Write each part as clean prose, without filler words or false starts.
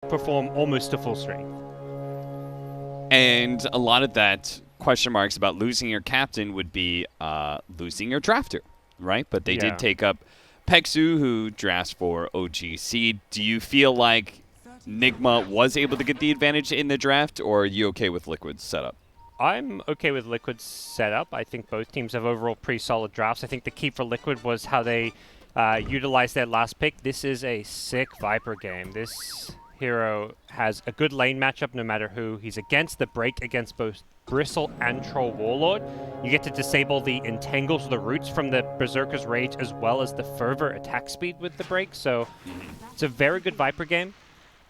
perform almost to full strength. And a lot of that question marks about losing your captain would be losing your drafter, right? But they did take up Peksu, who drafts for OGC. Do you feel like Nigma was able to get the advantage in the draft, or are you okay with Liquid's setup? I'm okay with Liquid's setup. I think both teams have overall pretty solid drafts. I think the key for Liquid was how they utilized their last pick. This is a sick Viper game. This hero has a good lane matchup no matter who he's against. The break against both Bristle and Troll Warlord. You get to disable the Entangles, the roots from the Berserker's Rage, as well as the Fervor attack speed with the break. So it's a very good Viper game.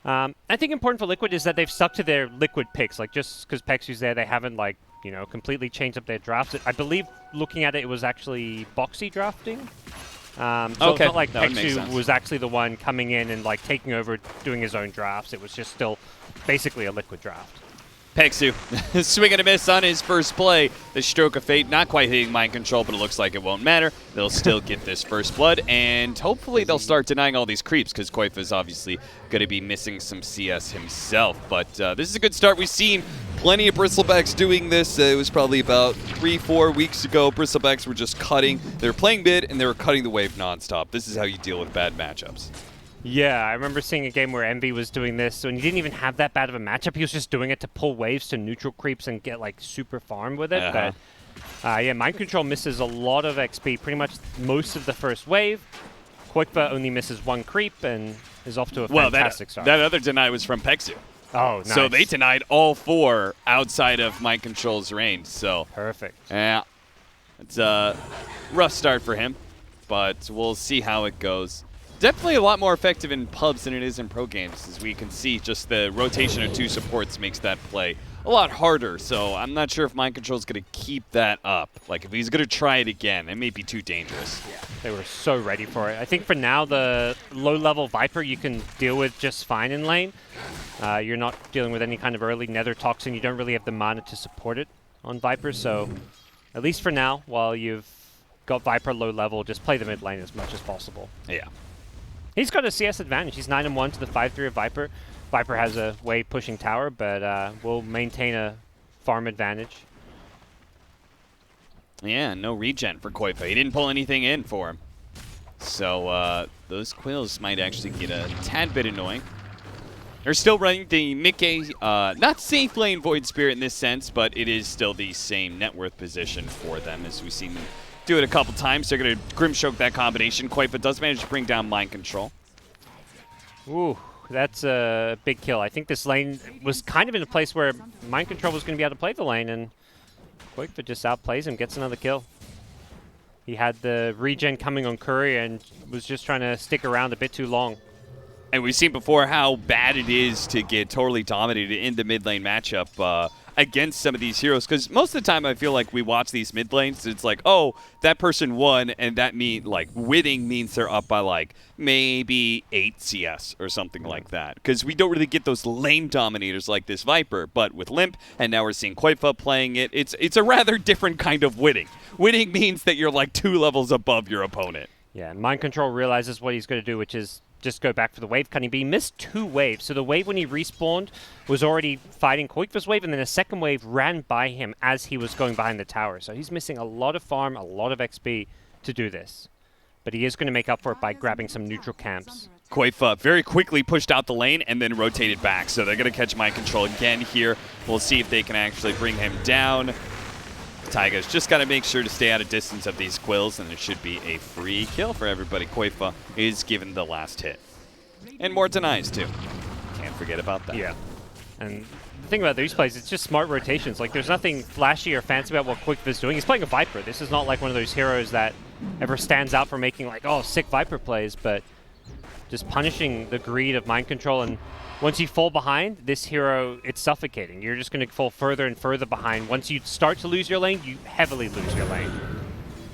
I think important for Liquid is that they've stuck to their Liquid picks. Like, just because Peksu's there, they haven't, like, you know, completely changed up their drafts. I believe, looking at it, it was actually Boxy drafting. So it's not like Peksu was actually the one coming in and, like, taking over, doing his own drafts. It was just still basically a Liquid draft. Peksu, swing and a miss on his first play. The stroke of fate, not quite hitting mind control, but it looks like it won't matter. They'll still get this first blood, and hopefully they'll start denying all these creeps, because Koifa is obviously going to be missing some CS himself. But this is a good start. We've seen plenty of Bristlebacks doing this. It was probably about 3-4 weeks ago. Bristlebacks were just cutting. They were playing mid, and they were cutting the wave nonstop. This is how you deal with bad matchups. Yeah, I remember seeing a game where Envy was doing this, and he didn't even have that bad of a matchup. He was just doing it to pull waves to neutral creeps and get, like, super farm with it. But, yeah, Mind Control misses a lot of XP, pretty much most of the first wave. Koifa only misses one creep and is off to a fantastic start. That other deny was from Peksu. Oh, nice. So they denied all 4 outside of Mind Control's range. So perfect. Yeah, it's a rough start for him, but we'll see how it goes. Definitely a lot more effective in pubs than it is in pro games. As we can see, just the rotation of 2 supports makes that play a lot harder. So I'm not sure if Mind Control is going to keep that up. Like, if he's going to try it again, it may be too dangerous. Yeah, they were so ready for it. I think for now, the low-level Viper you can deal with just fine in lane. You're not dealing with any kind of early Nether Toxin. You don't really have the mana to support it on Viper. So at least for now, while you've got Viper low level, just play the mid lane as much as possible. Yeah. He's got a CS advantage. He's 9-1 to the 5-3 of Viper. Viper has a way pushing tower, but will maintain a farm advantage. Yeah, no regen for Koifa. He didn't pull anything in for him. So those quills might actually get a tad bit annoying. They're still running the Mickey, not safe lane Void Spirit in this sense, but it is still the same net worth position for them, as we've seen them do it a couple times. They're going to Grimstroke that combination. Koifa does manage to bring down Mind Control. Ooh, that's a big kill. I think this lane was kind of in a place where Mind Control was going to be able to play the lane, and Koifa just outplays him, gets another kill. He had the regen coming on Curry and was just trying to stick around a bit too long. And we've seen before how bad it is to get totally dominated in the mid lane matchup against some of these heroes. Because most of the time I feel like we watch these mid lanes, it's like, oh, that person won, and that means, like, winning means they're up by, like, maybe 8 CS or something like that. Because we don't really get those lane dominators like this Viper. But with Limp, and now we're seeing Koifa playing it, it's a rather different kind of winning. Winning means that you're, like, 2 levels above your opponent. Yeah, Mind Control realizes what he's going to do, which is just go back for the wave cutting. But he missed 2 waves. So the wave when he respawned was already fighting Koifa's wave, and then a second wave ran by him as he was going behind the tower. So he's missing a lot of farm, a lot of XP to do this. But he is going to make up for it by grabbing some neutral camps. Koifa very quickly pushed out the lane and then rotated back. So they're going to catch Mind Control again here. We'll see if they can actually bring him down. Taiga's just got to make sure to stay out of distance of these quills, and it should be a free kill for everybody. Koifa is given the last hit. And more denies, too. Can't forget about that. Yeah. And the thing about these plays, it's just smart rotations. Like, there's nothing flashy or fancy about what Koifa's doing. He's playing a Viper. This is not like one of those heroes that ever stands out for making, like, oh, sick Viper plays, but just punishing the greed of Mind Control. And once you fall behind, this hero, it's suffocating. You're just going to fall further and further behind. Once you start to lose your lane, you heavily lose your lane.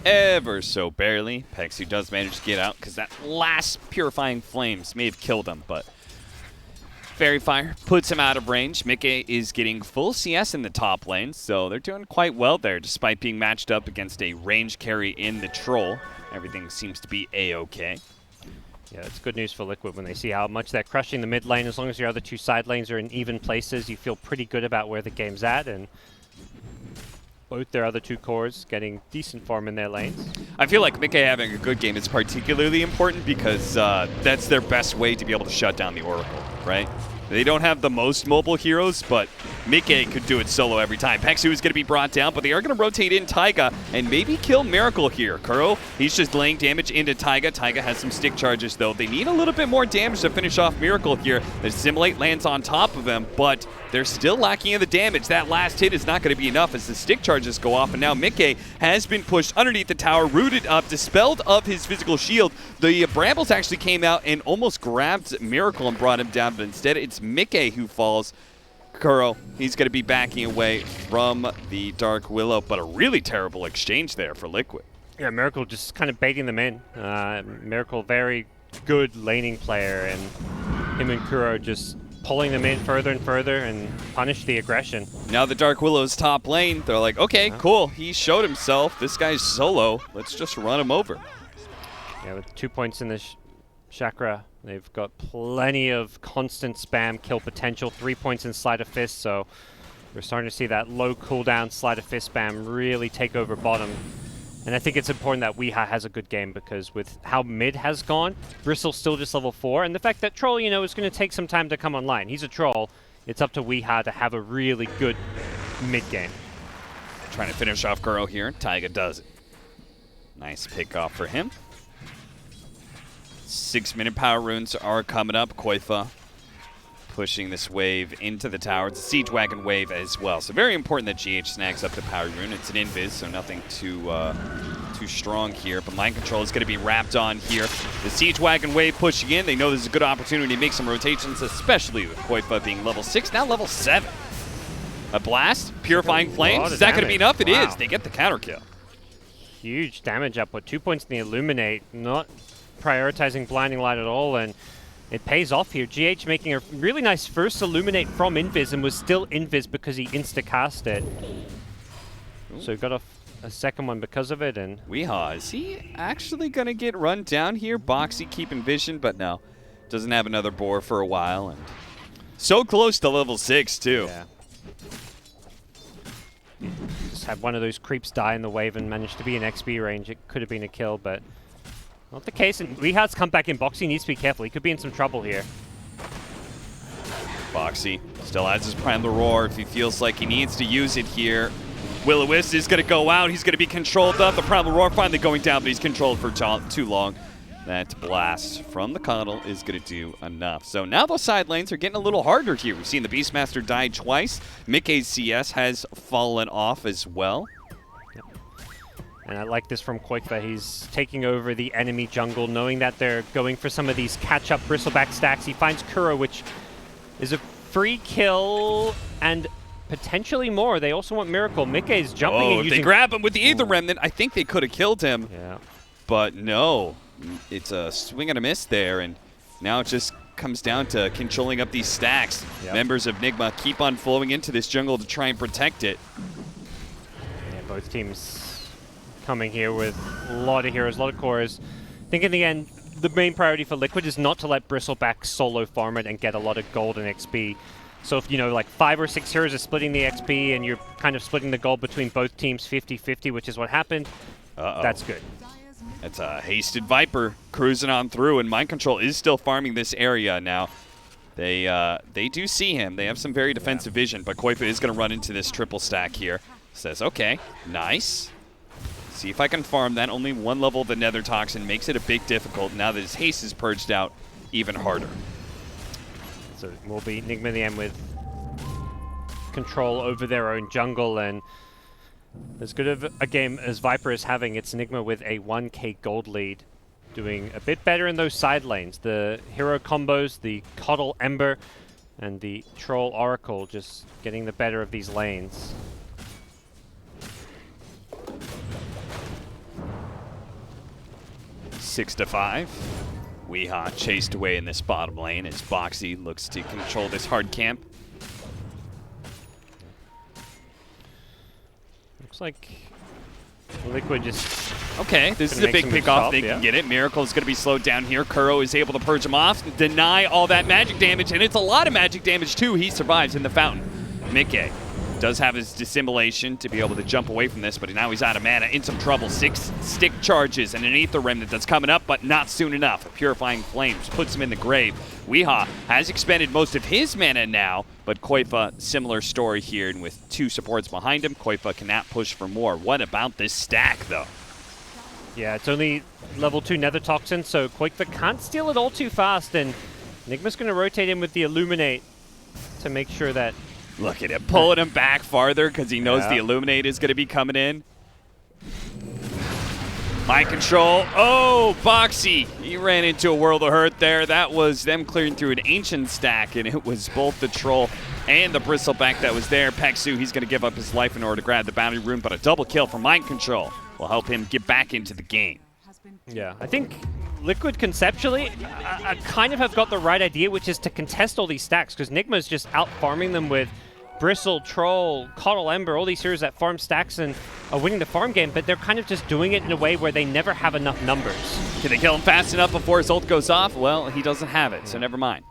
Ever so barely. Peksu does manage to get out, because that last Purifying Flames may have killed him, but Fairy Fire puts him out of range. Mickey is getting full CS in the top lane, so they're doing quite well there, despite being matched up against a range carry in the Troll. Everything seems to be A-okay. Yeah, it's good news for Liquid when they see how much they're crushing the mid lane. As long as your other two side lanes are in even places, you feel pretty good about where the game's at, and both their other two cores getting decent form in their lanes. I feel like Mickey having a good game is particularly important because that's their best way to be able to shut down the Oracle, right? They don't have the most mobile heroes, but Mickey could do it solo every time. Pexu is going to be brought down, but they are going to rotate in Taiga and maybe kill Miracle here. Kuro, he's just laying damage into Taiga. Taiga has some stick charges, though. They need a little bit more damage to finish off Miracle here. The Simulate lands on top of him, but they're still lacking in the damage. That last hit is not going to be enough as the stick charges go off, and now Mickey has been pushed underneath the tower, rooted up, dispelled of his physical shield. The Brambles actually came out and almost grabbed Miracle and brought him down, but instead it's Mickey who falls. Kuro, he's going to be backing away from the Dark Willow, but a really terrible exchange there for Liquid. Yeah, Miracle just kind of baiting them in. Miracle, very good laning player, and him and Kuro just pulling them in further and further and punish the aggression. Now the Dark Willow's top lane, they're like, okay, cool, he showed himself. This guy's solo. Let's just run him over. Yeah, with 2 points in the chakra, they've got plenty of constant spam kill potential. 3 points in Sleight of Fist, so we're starting to see that low cooldown Sleight of Fist spam really take over bottom. And I think it's important that Weeha has a good game, because with how mid has gone, Bristle's still just level 4, and the fact that Troll, you know, is going to take some time to come online. He's a Troll. It's up to Weeha to have a really good mid game. Trying to finish off Kuro here. Taiga does it. Nice pick off for him. 6-minute power runes are coming up. Koifa pushing this wave into the tower. It's a Siege Wagon wave as well. So very important that GH snags up the power rune. It's an invis, so nothing too strong here. But Mind Control is going to be wrapped on here. The Siege Wagon wave pushing in. They know there's a good opportunity to make some rotations, especially with Koifa being level 6, now level 7. A blast, Purifying Flames. Is that going to be enough? It is. They get the counter kill. Huge damage output. 2 points in the Illuminate. Not prioritizing Blinding Light at all, and it pays off here. GH making a really nice first Illuminate from Invis, and was still Invis because he insta-cast it. So got a second one because of it. And Weeha, is he actually going to get run down here? Boxy keeping vision, but no. Doesn't have another boar for a while, and so close to level 6 too. Yeah. Just had one of those creeps die in the wave and managed to be in XP range. It could have been a kill, but not the case. And Weeha's come back in. Boxy needs to be careful. He could be in some trouble here. Boxy still has his Primal Roar if he feels like he needs to use it here. Will-O-Wisp is going to go out. He's going to be controlled up. The Primal Roar finally going down, but he's controlled for too long. That blast from the Coddle is going to do enough. So now those side lanes are getting a little harder here. We've seen the Beastmaster die twice. Mickey's CS has fallen off as well. Yep. And I like this from Koifa. He's taking over the enemy jungle, knowing that they're going for some of these catch-up Bristleback stacks. He finds Kuro, which is a free kill and potentially more. They also want Miracle. Mickey's jumping and if using... they grab him with the Aether Remnant, I think they could have killed him. Yeah. But no. It's a swing and a miss there, and now it just comes down to controlling up these stacks. Yep. Members of Nigma keep on flowing into this jungle to try and protect it. Yeah, both teams coming here with a lot of heroes, a lot of cores. I think in the end, the main priority for Liquid is not to let Bristleback solo farm it and get a lot of gold and XP. So if, you know, like 5 or 6 heroes are splitting the XP and you're kind of splitting the gold between both teams 50-50, which is what happened, that's good. It's a hasted Viper cruising on through, and Mind Control is still farming this area now. They do see him. They have some very defensive vision, but Koifa is going to run into this triple stack here. Says, okay, nice. See if I can farm that. Only one level of the Nether Toxin makes it a bit difficult now that his haste is purged out even harder. So it will be Nigma in the end with control over their own jungle, and as good of a game as Viper is having, it's Nigma with a 1k gold lead, doing a bit better in those side lanes. The hero combos, the Coddle Ember, and the Troll Oracle just getting the better of these lanes. Six to 5. Weeha chased away in this bottom lane as Boxy looks to control this hard camp. Looks like Liquid just Okay, this is Gonna a make big some pick moves off. top, They yeah. can get it. Miracle is going to be slowed down here. Kuro is able to purge him off, deny all that magic damage, and it's a lot of magic damage too. He survives in the fountain. Mickey does have his dissimulation to be able to jump away from this, but now he's out of mana, in some trouble. 6 stick charges and an Aether Remnant that's coming up, but not soon enough. Purifying Flames puts him in the grave. Weehaw has expended most of his mana now, but Koifa, similar story here, and with 2 supports behind him, Koifa cannot push for more. What about this stack, though? Yeah, it's only level 2 Nether Toxin, so Koifa can't steal it all too fast, and Nigma's going to rotate in with the Illuminate to make sure that... Look at him, pulling him back farther because he knows Yeah. the Illuminate is going to be coming in. Mind control. Oh, Boxy. He ran into a world of hurt there. That was them clearing through an ancient stack, and it was both the troll and the bristleback that was there. Peksu, he's going to give up his life in order to grab the bounty rune, but a double kill from Mind Control will help him get back into the game. Yeah, I think Liquid conceptually kind of have got the right idea, which is to contest all these stacks, because Nigma's just out farming them with Bristle, Troll, Coddle Ember, all these heroes that farm stacks and are winning the farm game, but they're kind of just doing it in a way where they never have enough numbers. Can they kill him fast enough before his ult goes off? Well, he doesn't have it, so never mind.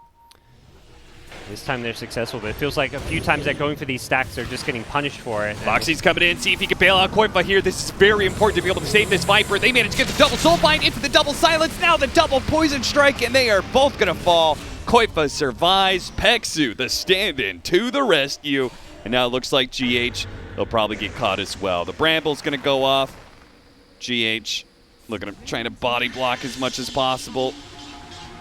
This time they're successful, but it feels like a few times they're going for these stacks, they're just getting punished for it. Boxy's coming in, see if he can bail out Koifa here. This is very important to be able to save this Viper. They managed to get the double Soulbind into the double Silence, now the double Poison Strike, and they are both going to fall. Koifa survives. Peksu, the stand-in, to the rescue. And now it looks like GH, they'll probably get caught as well. The Bramble's going to go off. GH looking at trying to body block as much as possible.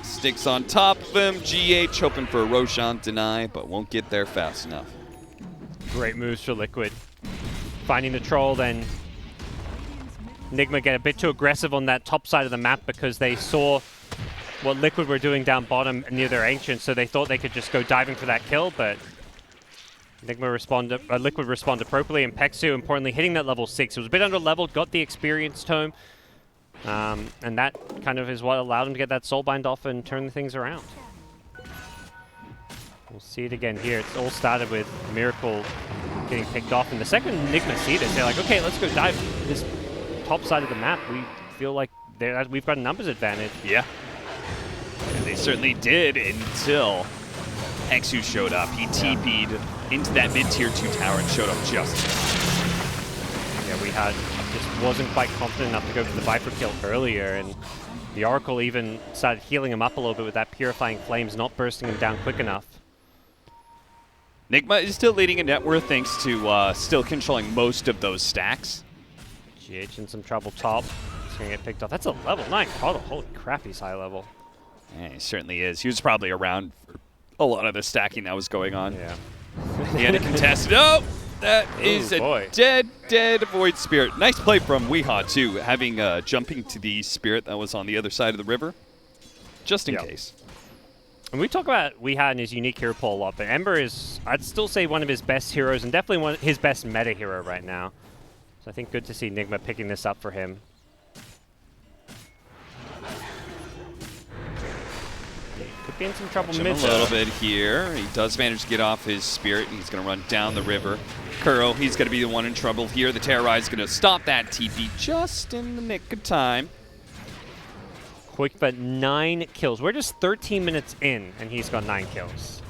Sticks on top of him. GH hoping for a Roshan deny, but won't get there fast enough. Great moves for Liquid. Finding the troll, then Nigma get a bit too aggressive on that top side of the map because they saw what Liquid were doing down bottom near their Ancient, so they thought they could just go diving for that kill, but Liquid responded appropriately, and Peksu, importantly, hitting that level 6. It was a bit under-leveled, got the Experience Tome, and that kind of is what allowed him to get that Soulbind off and turn things around. We'll see it again here. It's all started with Miracle getting picked off, and the second Nigma see this, they're like, okay, let's go dive this top side of the map. We feel like we've got a numbers advantage. Yeah. And they certainly did until Peksu showed up. He TP'd into that mid-tier 2 tower and showed up just. Yeah, we just wasn't quite confident enough to go for the Viper kill earlier, and the Oracle even started healing him up a little bit with that Purifying Flames, not bursting him down quick enough. Nigma is still leading in net worth thanks to still controlling most of those stacks. GH in some trouble top. He's going to get picked off. That's a level 9 Coddle. Holy crap, he's high level. Yeah, he certainly is. He was probably around for a lot of the stacking that was going on. Yeah. He had a contested. Oh! That is boy. a dead Void Spirit. Nice play from Weehaw, too, having jumping to the Spirit that was on the other side of the river, just in case. And we talk about Weehaw and his unique hero pool a lot, but Ember is, I'd still say, one of his best heroes, and definitely his best meta hero right now. So I think good to see Nigma picking this up for him. Could be in some trouble mid. A little bit here. He does manage to get off his Spirit, and he's going to run down the river. Kuro, he's going to be the one in trouble here. The Terrorize is going to stop that TP just in the nick of time. Quick, but 9 kills. We're just 13 minutes in, and he's got 9 kills.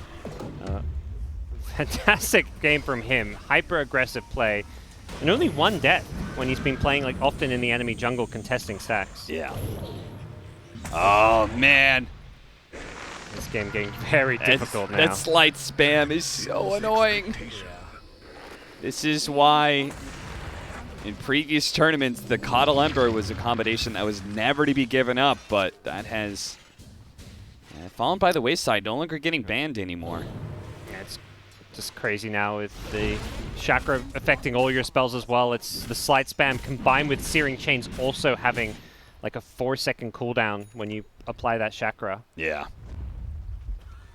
Fantastic game from him. Hyper-aggressive play. And only 1 death when he's been playing like often in the enemy jungle contesting stacks. Yeah. Oh, man. This game getting very difficult now. That slight spam is so annoying. This is why in previous tournaments the Coddle Ember was a combination that was never to be given up, but that has fallen by the wayside. No longer getting banned anymore. Yeah, it's just crazy now with the Chakra affecting all your spells as well. It's the slight spam combined with Searing Chains also having like a 4-second cooldown when you apply that Chakra. Yeah.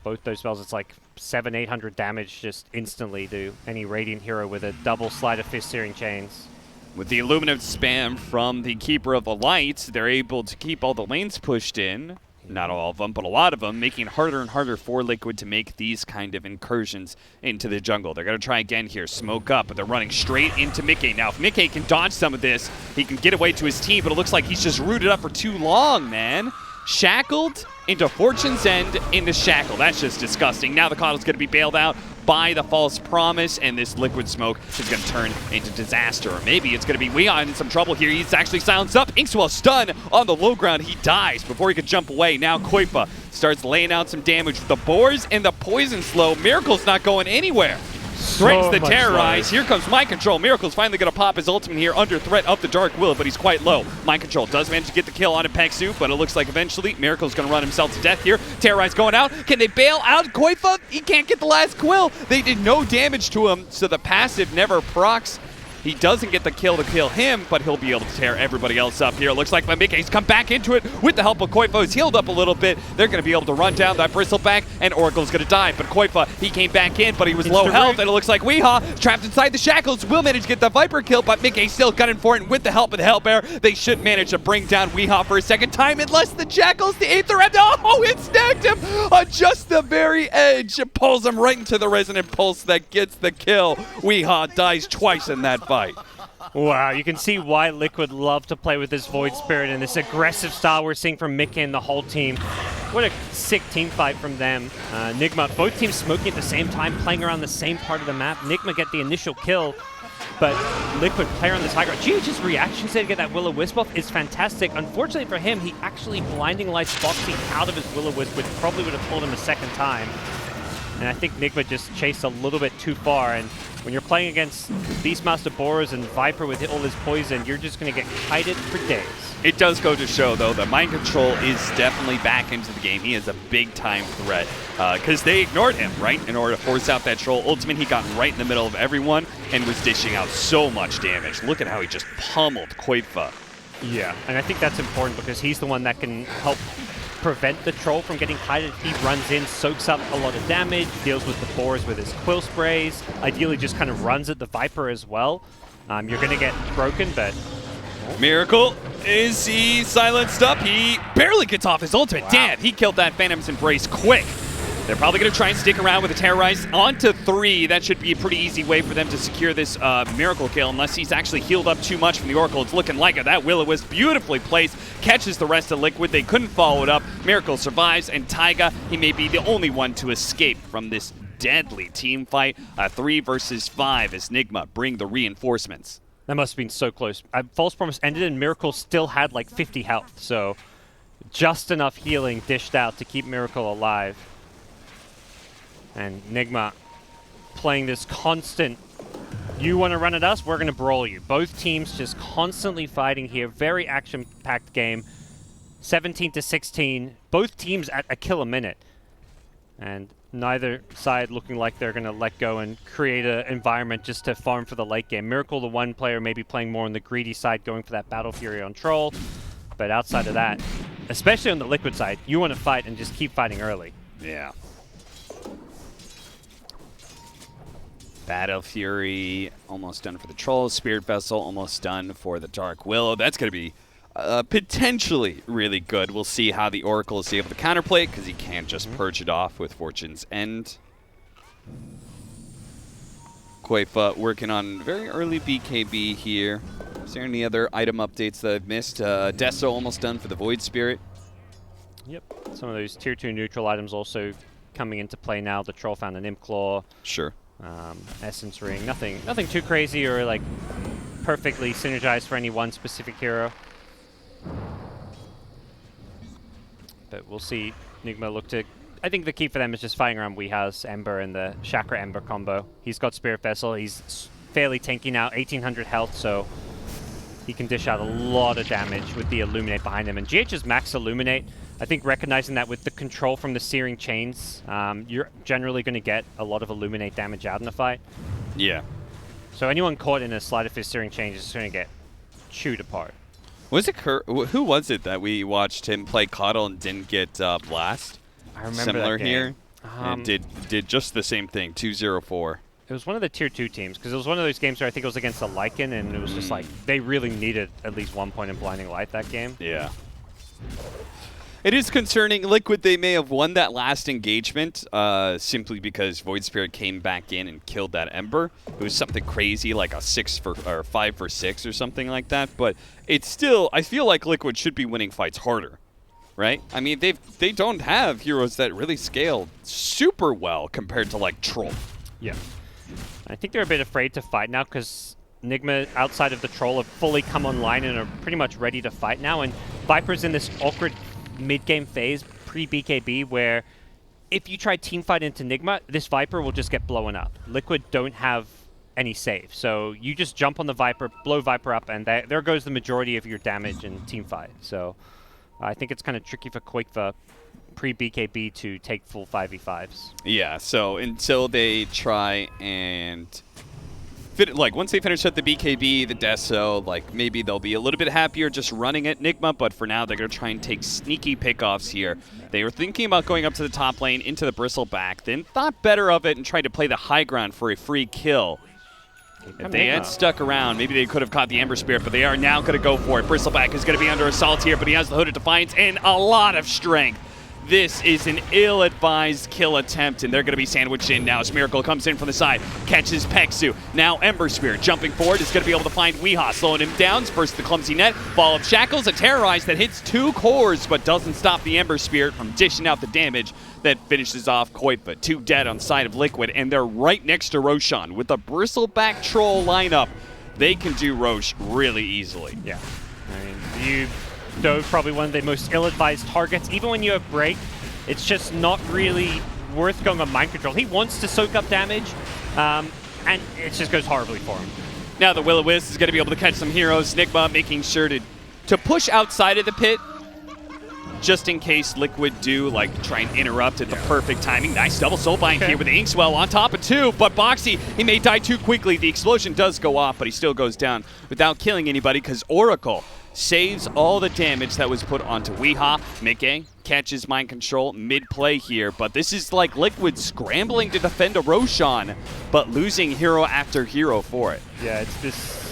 Both those spells, it's like 700-800 damage just instantly to any Radiant hero with a double Sleight of Fist Searing Chains. With the Illuminative spam from the Keeper of the Light, they're able to keep all the lanes pushed in. not all of them, but a lot of them, making it harder and harder for Liquid to make these kind of incursions into the jungle. They're going to try again here, smoke up, but they're running straight into Mickey. Now, if Mickey can dodge some of this, he can get away to his team, but it looks like he's just rooted up for too long, man. Shackled into Fortune's End into Shackle. That's just disgusting. Now the Coddle's going to be bailed out by the False Promise, and this Liquid Smoke is going to turn into disaster. Or maybe it's going to be Weon in some trouble here. He's actually silenced up. Inkswell stun on the low ground. He dies before he could jump away. Now Koifa starts laying out some damage with the Boars and the Poison Slow. Miracle's not going anywhere. Threatens the Terrorize. Here comes Mind Control. Miracle's finally going to pop his ultimate here under threat of the Dark Will, but he's quite low. Mind Control does manage to get the kill on Peksu, but it looks like eventually Miracle's going to run himself to death here. Terrorize going out. Can they bail out Koifa? He can't get the last Quill. They did no damage to him, so the passive never procs. He doesn't get the kill to kill him, but he'll be able to tear everybody else up here. It looks like Mamike's come back into it with the help of Koifa, who's healed up a little bit. They're going to be able to run down that Bristleback, and Oracle's going to die. But Koifa, he came back in, but he was low health, and it looks like Weehaw, trapped inside the shackles, will manage to get the Viper kill, but Mickey still gunning for it, and with the help of the Hellbear, they should manage to bring down Weehaw for a second time, unless the Jackals, the Aether End, oh, it snagged him on just the very edge. It pulls him right into the Resonant Pulse that gets the kill. Weehaw dies twice in that fight. Wow, you can see why Liquid love to play with this Void Spirit and this aggressive style we're seeing from Mickey and the whole team. What a sick team fight from them. Nigma, both teams smoking at the same time, playing around the same part of the map. Nigma get the initial kill, but Liquid player on this high ground. GH's reaction to get that Will-O-Wisp off is fantastic. Unfortunately for him, he actually blinding lights Foxy out of his Will-O-Wisp, which probably would have pulled him a second time. And I think Nigma just chased a little bit too far, and when you're playing against Beastmaster Boros and Viper with all his poison, you're just going to get kited for days. It does go to show, though, that Mind Control is definitely back into the game. He is a big-time threat because they ignored him, right, in order to force out that Troll Ultimate. He got right in the middle of everyone and was dishing out so much damage. Look at how he just pummeled Koifa. Yeah, and I think that's important because he's the one that can help prevent the Troll from getting kited. He runs in, soaks up a lot of damage, deals with the Boars with his Quill Sprays, ideally just kind of runs at the Viper as well. You're going to get broken, but... Miracle, is he silenced up? He barely gets off his ultimate. Wow. Damn, he killed that Phantom's Embrace quick. They're probably going to try and stick around with the Terrorize onto 3. That should be a pretty easy way for them to secure this Miracle kill, unless he's actually healed up too much from the Oracle. It's looking like it. That Will-O-Wisp beautifully placed, catches the rest of Liquid. They couldn't follow it up. Miracle survives, and Taiga, he may be the only one to escape from this deadly team fight. 3 versus 5 as Nigma bring the reinforcements. That must have been so close. False Promise ended, and Miracle still had like 50 health, so just enough healing dished out to keep Miracle alive. And Nigma playing this constant, you want to run at us, we're going to brawl you. Both teams just constantly fighting here. Very action-packed game. 17-16. Both teams at a kill a minute. And neither side looking like they're going to let go and create an environment just to farm for the late game. Miracle, the one player, maybe playing more on the greedy side, going for that Battle Fury on Troll. But outside of that, especially on the Liquid side, you want to fight and just keep fighting early. Yeah. Battle Fury almost done for the Trolls. Spirit Vessel almost done for the Dark Willow. That's going to be potentially really good. We'll see how the Oracle is able to counterplay it because he can't just purge it off with Fortune's End. Koifa working on very early BKB here. Is there any other item updates that I've missed? Deso almost done for the Void Spirit. Yep. Some of those tier 2 neutral items also coming into play now. The Troll found an Imp Claw. Sure. Essence Ring, nothing too crazy or like perfectly synergized for any one specific hero. But we'll see. Nigma look to... I think the key for them is just fighting around Weeha's Ember and the Chakra Ember combo. He's got Spirit Vessel. He's fairly tanky now, 1800 health, so he can dish out a lot of damage with the Illuminate behind him. And GH's max Illuminate, I think recognizing that with the control from the Searing Chains, you're generally going to get a lot of Illuminate damage out in a fight. Yeah. So anyone caught in a Sleight of Fist Searing Chains is going to get chewed apart. Was it who was it that we watched him play Coddle and didn't get blast? I remember Similar that game. here. And did just the same thing, 2-0-4. It was one of the tier 2 teams, because it was one of those games where I think it was against the Lycan, and it was just like, they really needed at least 1 point in Blinding Light that game. Yeah. It is concerning. Liquid, they may have won that last engagement simply because Void Spirit came back in and killed that Ember. It was something crazy, like a 5 for 6 or something like that. But it's still, I feel like Liquid should be winning fights harder, right? I mean, they don't have heroes that really scale super well compared to like Troll. Yeah. I think they're a bit afraid to fight now because Nigma, outside of the Troll, have fully come online and are pretty much ready to fight now. And Viper's in this awkward mid-game phase, pre-BKB, where if you try teamfight into Nigma, this Viper will just get blown up. Liquid don't have any save, so you just jump on the Viper, blow Viper up, and there goes the majority of your damage in teamfight. So I think it's kind of tricky for Quake pre-BKB to take full 5v5s. Yeah, so until they try and once they finish up the BKB, the Deso, like maybe they'll be a little bit happier just running at Nigma, but for now they're going to try and take sneaky pickoffs here. They were thinking about going up to the top lane into the Bristleback, then thought better of it and tried to play the high ground for a free kill. If they had stuck around, maybe they could have caught the Ember Spirit, but they are now going to go for it. Bristleback is going to be under assault here, but he has the Hood of Defiance and a lot of strength. This is an ill-advised kill attempt, and they're going to be sandwiched in now as Miracle comes in from the side, catches Peksu. Now Ember Spirit jumping forward is going to be able to find Weehaw, slowing him down, spurs the clumsy net, ball of Shackles, a Terrorize that hits 2 cores, but doesn't stop the Ember Spirit from dishing out the damage that finishes off Koipa. 2 dead on side of Liquid, and they're right next to Roshan. With the Bristleback Troll lineup, they can do Rosh really easily. Yeah. I mean, Dove, probably one of the most ill-advised targets. Even when you have Break, it's just not really worth going on Mind Control. He wants to soak up damage, and it just goes horribly for him. Now the Will-O-Wisp is going to be able to catch some heroes. Nigma making sure to push outside of the pit, just in case Liquid do try and interrupt at the perfect timing. Nice double soulbind here with the Inkswell on top of 2, but Boxy, he may die too quickly. The explosion does go off, but he still goes down without killing anybody because Oracle saves all the damage that was put onto Weehaw. Mickey catches Mind Control mid-play here, but this is like Liquid scrambling to defend a Roshan, but losing hero after hero for it. Yeah, it's this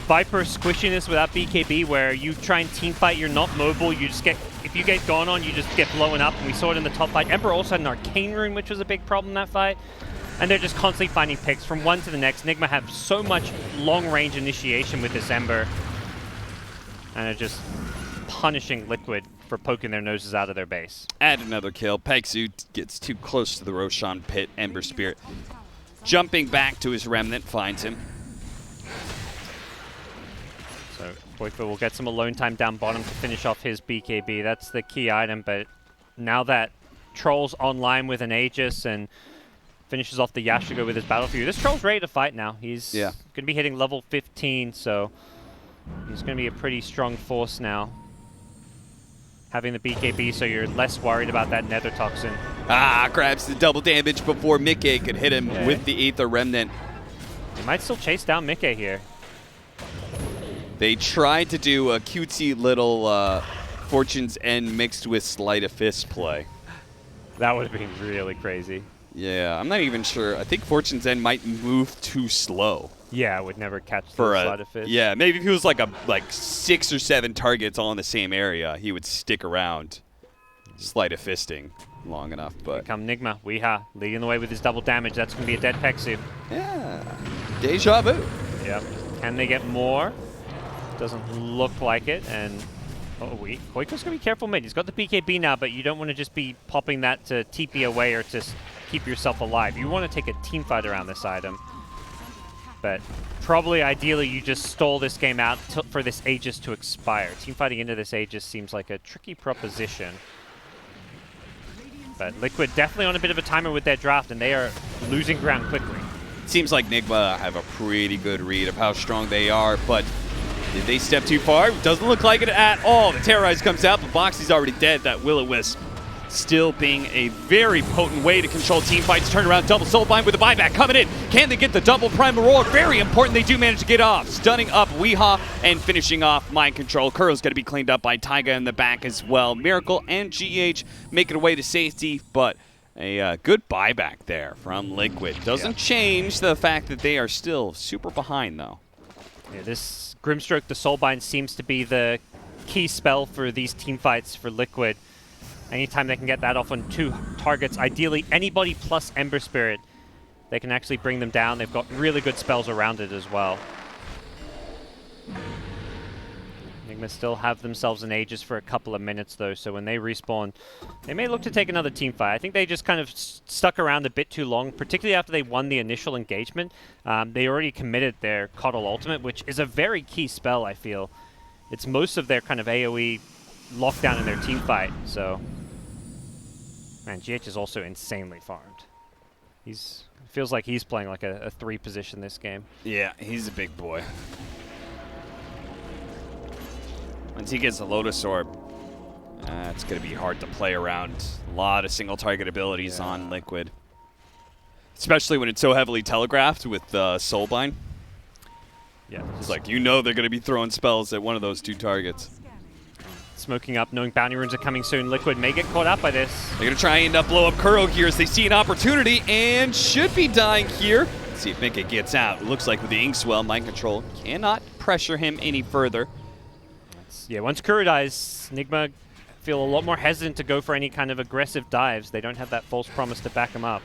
Viper squishiness without BKB where you try and teamfight, you're not mobile, you just get, if you get gone on, you just get blown up, and we saw it in the top fight. Ember also had an Arcane Rune, which was a big problem in that fight. And they're just constantly finding picks from one to the next. Nigma have so much long-range initiation with this Ember, and are just punishing Liquid for poking their noses out of their base. Add another kill. Peksu gets too close to the Roshan pit. Ember Spirit jumping back to his Remnant finds him. So Koifa will get some alone time down bottom to finish off his BKB. That's the key item, but now that Troll's online with an Aegis and finishes off the Yashigo with his Battle Fury, this Troll's ready to fight now. He's going to be hitting level 15, so he's going to be a pretty strong force now. Having the BKB, so you're less worried about that Nether Toxin. Grabs the double damage before Mickey could hit him with the Aether Remnant. He might still chase down Mickey here. They tried to do a cutesy little Fortune's End mixed with Sleight of Fist play. That would have been really crazy. Yeah, I'm not even sure. I think Fortune's End might move too slow. Yeah, I would never catch the Sleight of Fist. Yeah, maybe if he was like 6 or 7 targets all in the same area, he would stick around Sleight of Fisting long enough. But here come Nigma. Weehaw leading the way with his double damage. That's going to be a dead Peksu. Yeah, deja vu. Yep. Can they get more? Doesn't look like it. And Koiko's going to be careful mid. He's got the BKB now, but you don't want to just be popping that to TP away or to keep yourself alive. You want to take a team fight around this item. But probably, ideally, you just stall this game out for this Aegis to expire. Teamfighting into this Aegis seems like a tricky proposition. But Liquid definitely on a bit of a timer with their draft, and they are losing ground quickly. Seems like Nigma have a pretty good read of how strong they are, but did they step too far? Doesn't look like it at all. The Terrorize comes out, but Boxy's already dead. That Will-O-Wisp still being a very potent way to control team fights. Turn around, double soulbind with a buyback coming in. Can they get the double primal roar? Very important. They do manage to get off. Stunning up Weehaw and finishing off Mind Control. Kuro's going to be cleaned up by Taiga in the back as well. Miracle and GH making away to safety, but a good buyback there from Liquid. Doesn't change the fact that they are still super behind, though. Yeah, this Grimstroke, the soulbind, seems to be the key spell for these team fights for Liquid. Anytime they can get that off on 2 targets, ideally anybody plus Ember Spirit, they can actually bring them down. They've got really good spells around it as well. Nigma still have themselves in Aegis for a couple of minutes though, so when they respawn, they may look to take another team fight. I think they just kind of stuck around a bit too long, particularly after they won the initial engagement. They already committed their Coddle ultimate, which is a very key spell, I feel. It's most of their kind of AoE lockdown in their team fight, so... Man, GH is also insanely farmed. Feels like he's playing like a 3 position this game. Yeah, he's a big boy. Once he gets the Lotus Orb, it's going to be hard to play around. A lot of single target abilities on Liquid. Especially when it's so heavily telegraphed with Soulbind. Yeah. It's like, you know they're going to be throwing spells at one of those 2 targets. Smoking up, knowing bounty runes are coming soon. Liquid may get caught up by this. They're going to try and blow up Kuro here as they see an opportunity and should be dying here. Let's see if Mickey gets out. It looks like with the Inkswell, Mind Control cannot pressure him any further. Yeah, once Kuro dies, Nigma feel a lot more hesitant to go for any kind of aggressive dives. They don't have that false promise to back him up.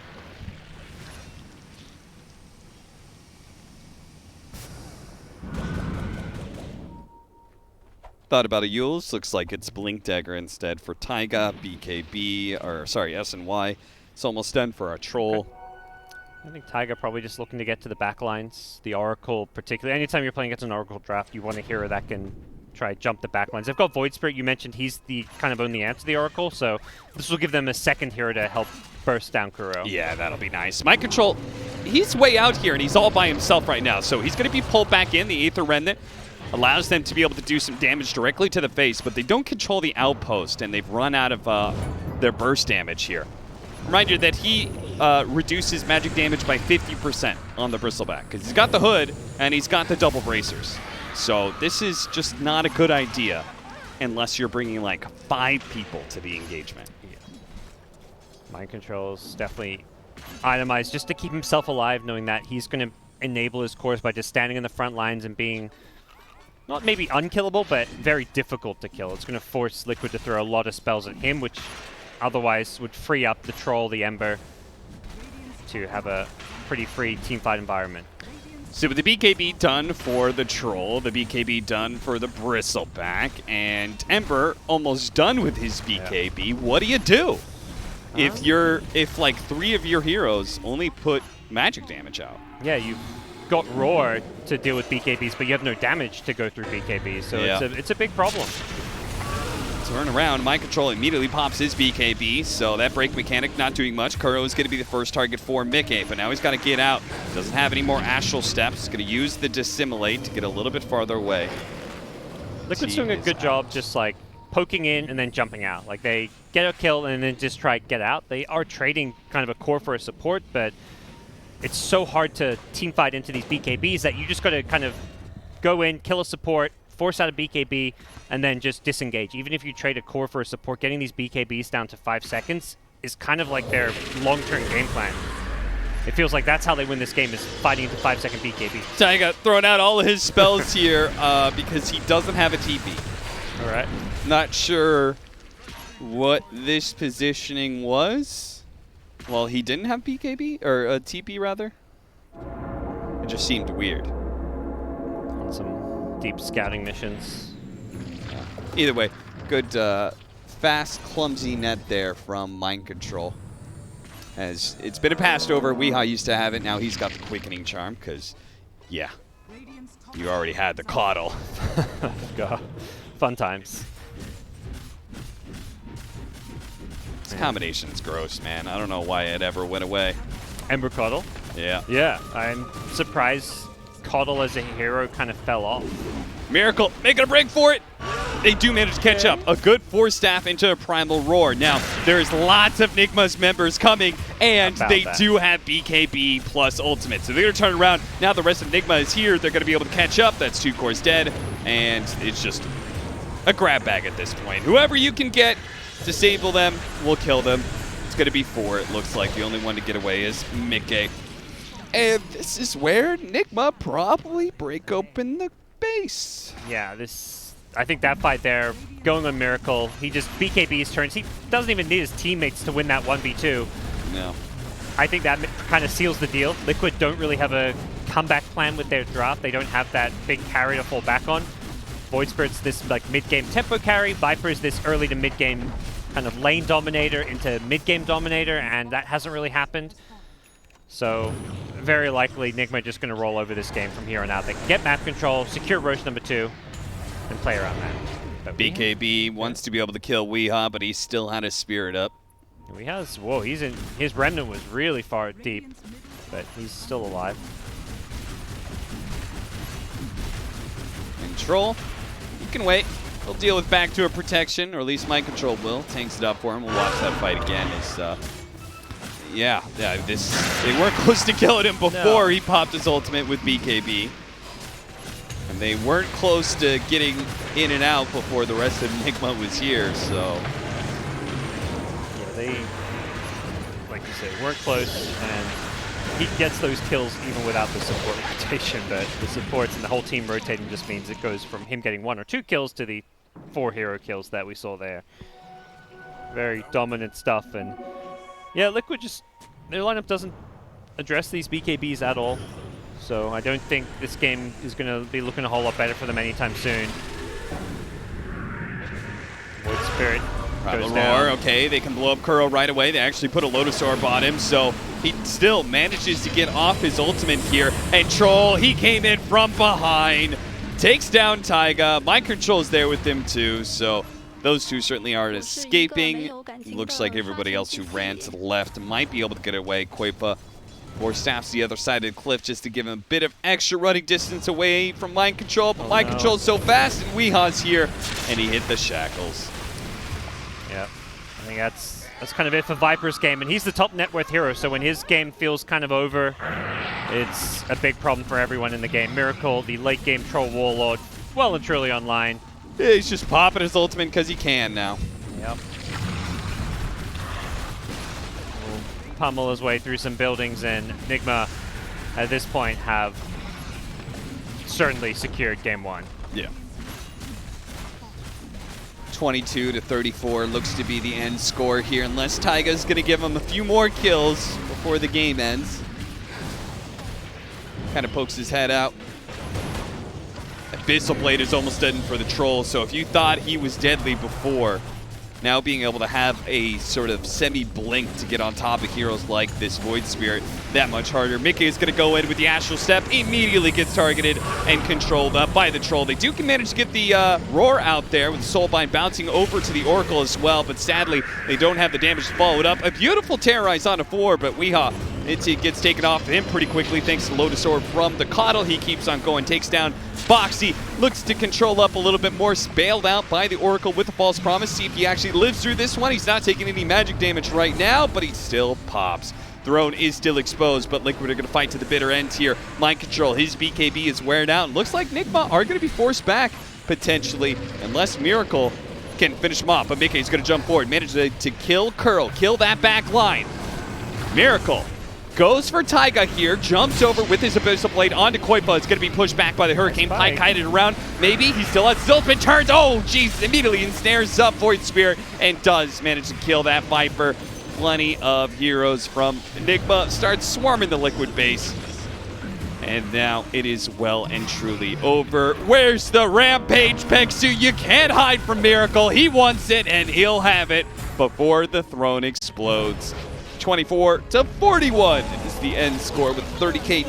Thought about a Yules. Looks like it's Blink Dagger instead for Taiga, BKB, or sorry, SNY. It's almost done for our Troll. Okay. I think Taiga probably just looking to get to the back lines. The Oracle particularly. Anytime you're playing against an Oracle draft, you want a hero that can try to jump the back lines. They've got Void Spirit. You mentioned he's the kind of only answer to the Oracle, so this will give them a second hero to help burst down Kuro. Yeah, that'll be nice. Mind Control, he's way out here, and he's all by himself right now, so he's going to be pulled back in. The Aether Remnant allows them to be able to do some damage directly to the face, but they don't control the outpost, and they've run out of their burst damage here. Remind you that he reduces magic damage by 50% on the Bristleback, because he's got the hood, and he's got the double bracers. So this is just not a good idea unless you're bringing like 5 people to the engagement. Yeah. Mind Control's definitely itemized just to keep himself alive, knowing that he's going to enable his cores by just standing in the front lines and being not maybe unkillable, but very difficult to kill. It's going to force Liquid to throw a lot of spells at him, which otherwise would free up the Troll, the Ember, to have a pretty free teamfight environment. So with the BKB done for the Troll, the BKB done for the Bristleback, and Ember almost done with his BKB, what do you do? If like 3 of your heroes only put magic damage out? Yeah, you've got Roar to deal with BKBs, but you have no damage to go through BKBs, so it's a big problem. Turn around, Mind Control immediately pops his BKB, so that break mechanic not doing much. Kuro is going to be the first target for Mickey, but now he's got to get out. Doesn't have any more astral steps. Going to use the Dissimulate to get a little bit farther away. Liquid's doing a good job just like poking in and then jumping out. Like they get a kill and then just try to get out. They are trading kind of a core for a support, but it's so hard to teamfight into these BKBs that you just got to kind of go in, kill a support, force out a BKB, and then just disengage. Even if you trade a core for a support, getting these BKBs down to 5 seconds is kind of like their long-term game plan. It feels like that's how they win this game, is fighting into 5-second BKBs. Taiga throwing out all of his spells here because he doesn't have a TP. All right. Not sure what this positioning was. Well, he didn't have BKB, or TP rather. It just seemed weird. On some deep scouting missions. Either way, good fast, clumsy net there from Mind Control. As it's been a passed over. Weehaw used to have it. Now he's got the Quickening Charm because, yeah, you already had the Coddle. God. Fun times. This combination's gross, man. I don't know why it ever went away. Ember Coddle? Yeah. Yeah, I'm surprised Coddle as a hero kind of fell off. Miracle making a break for it. They do manage to catch up. A good 4-staff into a Primal Roar. Now, there's lots of Nigma's members coming, and they do have BKB plus Ultimate. So they're going to turn around. Now the rest of Nigma is here. They're going to be able to catch up. That's 2 cores dead, and it's just a grab bag at this point. Whoever you can get, disable them, we'll kill them. It's going to be 4, it looks like. The only one to get away is Mickey. And this is where Nigma probably break open the base. Yeah, this I think that fight there, going on Miracle, he just BKB's turns. He doesn't even need his teammates to win that 1v2. No. I think that kind of seals the deal. Liquid don't really have a comeback plan with their draft. They don't have that big carry to fall back on. Void Spirit's this like mid-game tempo carry. Viper is this early to mid-game kind of lane dominator into mid-game dominator, and that hasn't really happened. So very likely Nigma just going to roll over this game from here on out. They can get map control, secure Roche number 2, and play around that. But BKB wants to be able to kill Weehaw, but he still had his spirit up. He has, whoa, he's in, his remnant was really far deep, but he's still alive. Control, he can wait. He'll deal with backdoor protection, or at least Mind Control will. Tanks it up for him. We'll watch that fight again. Yeah, they weren't close to killing him before he popped his ultimate with BKB. And they weren't close to getting in and out before the rest of Nigma was here, so. Yeah, they, like you said, weren't close, and he gets those kills even without the support rotation, but the supports and the whole team rotating just means it goes from him getting 1 or 2 kills to the 4 hero kills that we saw there. Very dominant stuff, and yeah, Liquid just, their lineup doesn't address these BKBs at all. So I don't think this game is going to be looking a whole lot better for them anytime soon. Void Spirit goes down. Okay, they can blow up Kuro right away. They actually put a Lotus Orb on him, so he still manages to get off his ultimate here. And Troll, he came in from behind, takes down Taiga. Mind Control's there with him too, so those two certainly aren't escaping. Looks like everybody else who ran to the left might be able to get away. Koipa or Staff's the other side of the cliff just to give him a bit of extra running distance away from Mind Control, but Mind Control's so fast, and Weehaw's here, and he hit the shackles. Yeah, I think that's kind of it for Viper's game, and he's the top net worth hero, so when his game feels kind of over, it's a big problem for everyone in the game. Miracle, the late game troll warlord, well and truly online. Yeah, he's just popping his ultimate because he can now. Yep. Pummel his way through some buildings, and Nigma at this point have certainly secured game 1. Yeah. 22-34 looks to be the end score here, unless Taiga's going to give him a few more kills before the game ends. Kind of pokes his head out. Abyssal Blade is almost dead for the Troll, so if you thought he was deadly before, now being able to have a sort of semi-blink to get on top of heroes like this Void Spirit, that much harder. Mickey is going to go in with the Astral Step, immediately gets targeted and controlled up by the Troll. They do manage to get the Roar out there with the Soulbind bouncing over to the Oracle as well, but sadly, they don't have the damage to follow it up. A beautiful Terrorize on a 4, but Weehaw, it gets taken off of him pretty quickly thanks to Lotus Orb from the Coddle. He keeps on going, takes down Boxy, looks to control up a little bit more, bailed out by the Oracle with a False Promise. See if he actually lives through this one. He's not taking any magic damage right now, but he still pops. Throne is still exposed, but Liquid are going to fight to the bitter end here. Mind Control, his BKB is wearing out. Looks like Nigma are going to be forced back, potentially, unless Miracle can finish him off. But Mickey's going to jump forward, manage to kill Curl, kill that back line. Miracle goes for Taiga here, jumps over with his Abyssal Blade onto Koipa. It's going to be pushed back by the Hurricane. Pike kited around. Maybe he still has Zilfin turns. Oh, jeez, immediately ensnares up Void Spirit and does manage to kill that Viper. Plenty of heroes from Nigma start swarming the Liquid base. And now it is well and truly over. Where's the Rampage, Peksu? You can't hide from Miracle. He wants it, and he'll have it before the throne explodes. 24-41 is the end score with 30K.